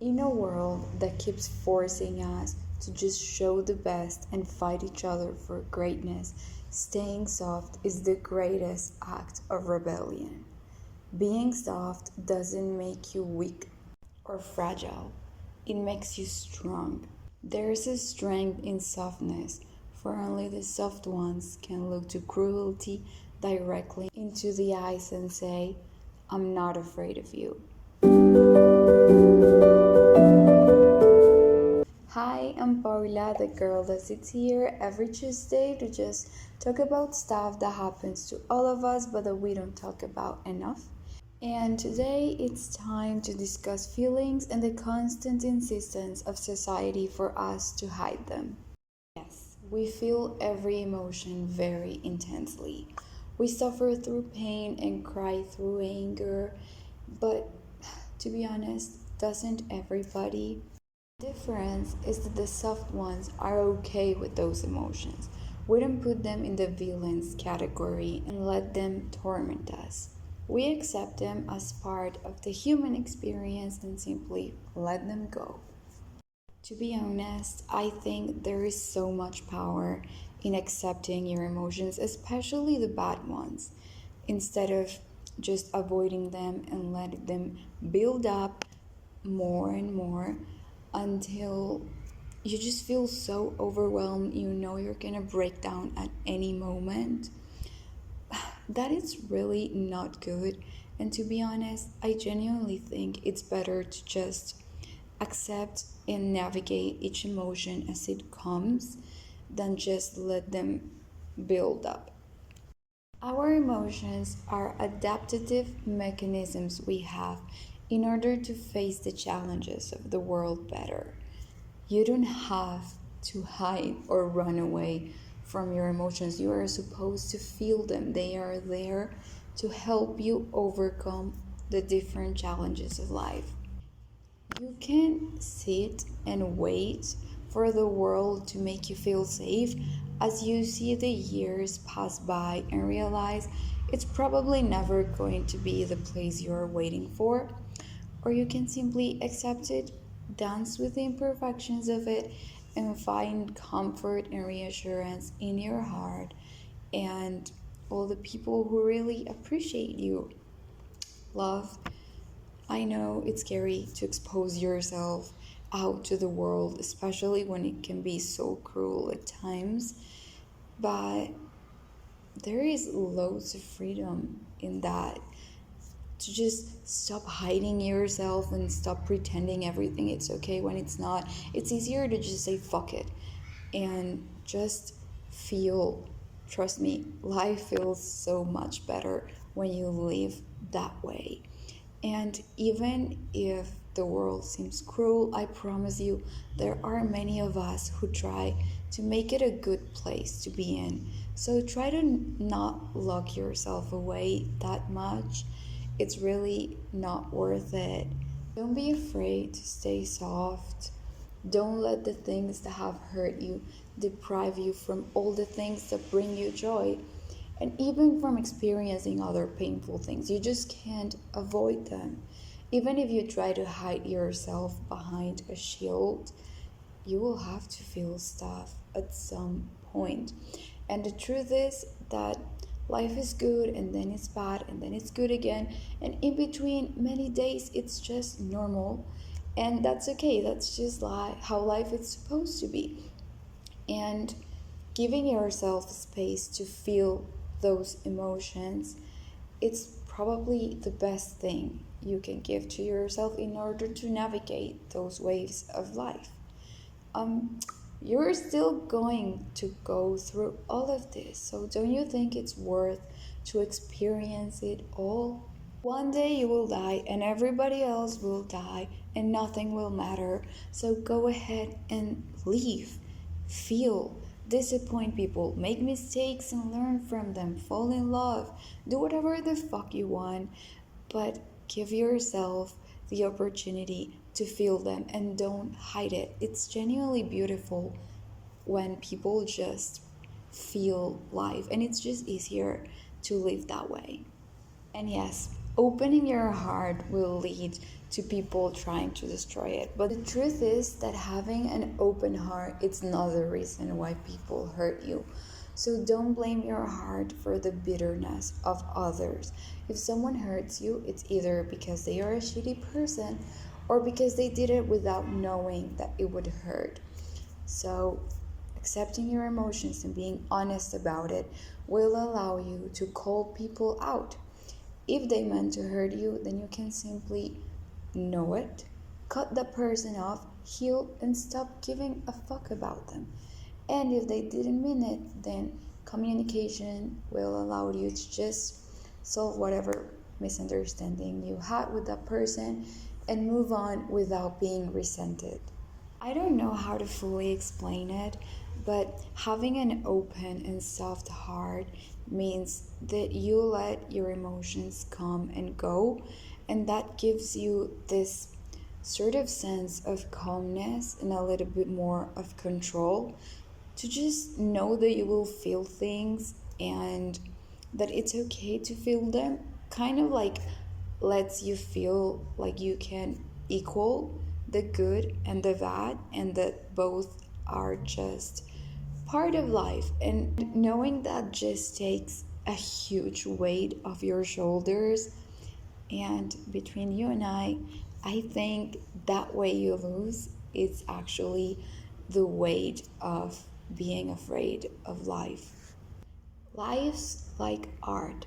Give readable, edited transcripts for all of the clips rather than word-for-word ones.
In a world that keeps forcing us to just show the best and fight each other for greatness, staying soft is the greatest act of rebellion. Being soft doesn't make you weak or fragile, it makes you strong. There is a strength in softness, for only the soft ones can look to cruelty directly into the eyes and say, I'm not afraid of you. Hi, I'm Paula, the girl that sits here every Tuesday to just talk about stuff that happens to all of us but that we don't talk about enough. And today it's time to discuss feelings and the constant insistence of society for us to hide them. Yes, we feel every emotion very intensely. We suffer through pain and cry through anger, but to be honest, doesn't everybody? The difference is that the soft ones are okay with those emotions. We don't put them in the villains category and let them torment us. We accept them as part of the human experience and simply let them go. To be honest, I think there is so much power in accepting your emotions, especially the bad ones, instead of just avoiding them and letting them build up more and more until you just feel so overwhelmed, you know you're gonna break down at any moment. That is really not good. And to be honest, I genuinely think it's better to just accept and navigate each emotion as it comes than just let them build up. Our emotions are adaptive mechanisms we have in order to face the challenges of the world better. You don't have to hide or run away from your emotions. You are supposed to feel them. They are there to help you overcome the different challenges of life. You can sit and wait for the world to make you feel safe as you see the years pass by and realize it's probably never going to be the place you're waiting for. Or you can simply accept it, dance with the imperfections of it, and find comfort and reassurance in your heart and all the people who really appreciate you. Love, I know it's scary to expose yourself out to the world, especially when it can be so cruel at times, but there is loads of freedom in that. To just stop hiding yourself and stop pretending everything it's okay when it's not. It's easier to just say fuck it and just feel. Trust me, life feels so much better when you live that way. And even if the world seems cruel, I promise you there are many of us who try to make it a good place to be in. So try to not lock yourself away that much. It's really not worth it. Don't be afraid to stay soft. Don't let the things that have hurt you deprive you from all the things that bring you joy. And even from experiencing other painful things, you just can't avoid them. Even if you try to hide yourself behind a shield, you will have to feel stuff at some point. And the truth is that life is good and then it's bad and then it's good again. And in between many days, it's just normal. And that's okay. That's just how life is supposed to be. And giving yourself space to feel those emotions, it's probably the best thing you can give to yourself in order to navigate those waves of life. You're still going to go through all of this, so don't you think it's worth to experience it all? One day you will die and everybody else will die and nothing will matter. So go ahead and leave. Feel. Disappoint people. Make mistakes and learn from them. Fall in love. Do whatever the fuck you want. But give yourself the opportunity to feel them and don't hide it. It's genuinely beautiful when people just feel life and it's just easier to live that way. And yes, Opening your heart will lead to people trying to destroy it. But the truth is that having an open heart, it's not the reason why people hurt you. So don't blame your heart for the bitterness of others. If someone hurts you, it's either because they are a shitty person or because they did it without knowing that it would hurt. So accepting your emotions and being honest about it will allow you to call people out. If they meant to hurt you, then you can simply know it, cut the person off, heal, and stop giving a fuck about them. And if they didn't mean it, then communication will allow you to just solve whatever misunderstanding you had with that person and move on without being resented. I don't know how to fully explain it, but having an open and soft heart means that you let your emotions come and go, and that gives you this sort of sense of calmness and a little bit more of control to just know that you will feel things and that it's okay to feel them, kind of like lets you feel like you can equal the good and the bad, and that both are just part of life. And knowing that just takes a huge weight off your shoulders. And between you and I think that way you lose is actually the weight of being afraid of life. Life's like art.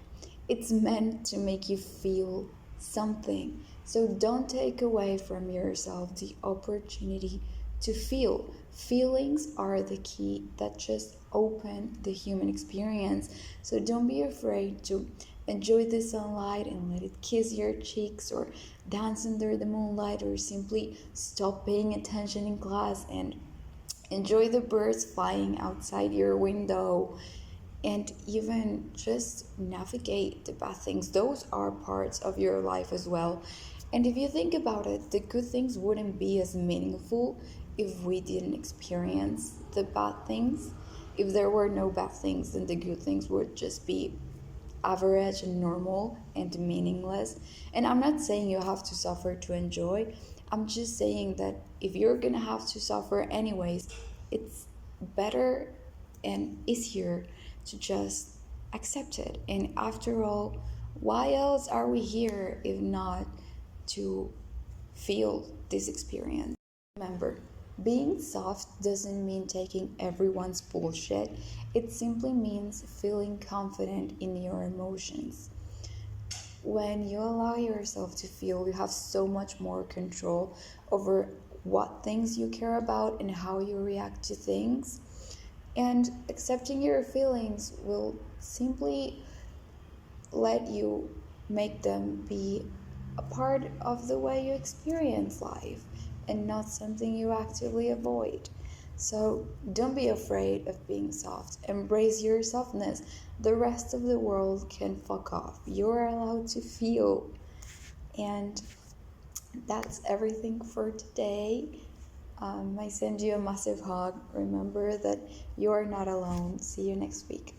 It's meant to make you feel something. So don't take away from yourself the opportunity to feel. Feelings are the key that just open the human experience. So don't be afraid to enjoy the sunlight and let it kiss your cheeks, or dance under the moonlight, or simply stop paying attention in class and enjoy the birds flying outside your window, and even just navigate the bad things. Those are parts of your life as well. And if you think about it, the good things wouldn't be as meaningful if we didn't experience the bad things. If there were no bad things, then the good things would just be average and normal and meaningless. And I'm not saying you have to suffer to enjoy. I'm just saying that if you're gonna have to suffer anyways, it's better and easier to just accept it. And after all, why else are we here if not to feel this experience? Remember, being soft doesn't mean taking everyone's bullshit. It simply means feeling confident in your emotions. When you allow yourself to feel, you have so much more control over what things you care about and how you react to things. And accepting your feelings will simply let you make them be a part of the way you experience life and not something you actively avoid. So don't be afraid of being soft. Embrace your softness. The rest of the world can fuck off. You're allowed to feel. And that's everything for today. I send you a massive hug. Remember that you are not alone. See you next week.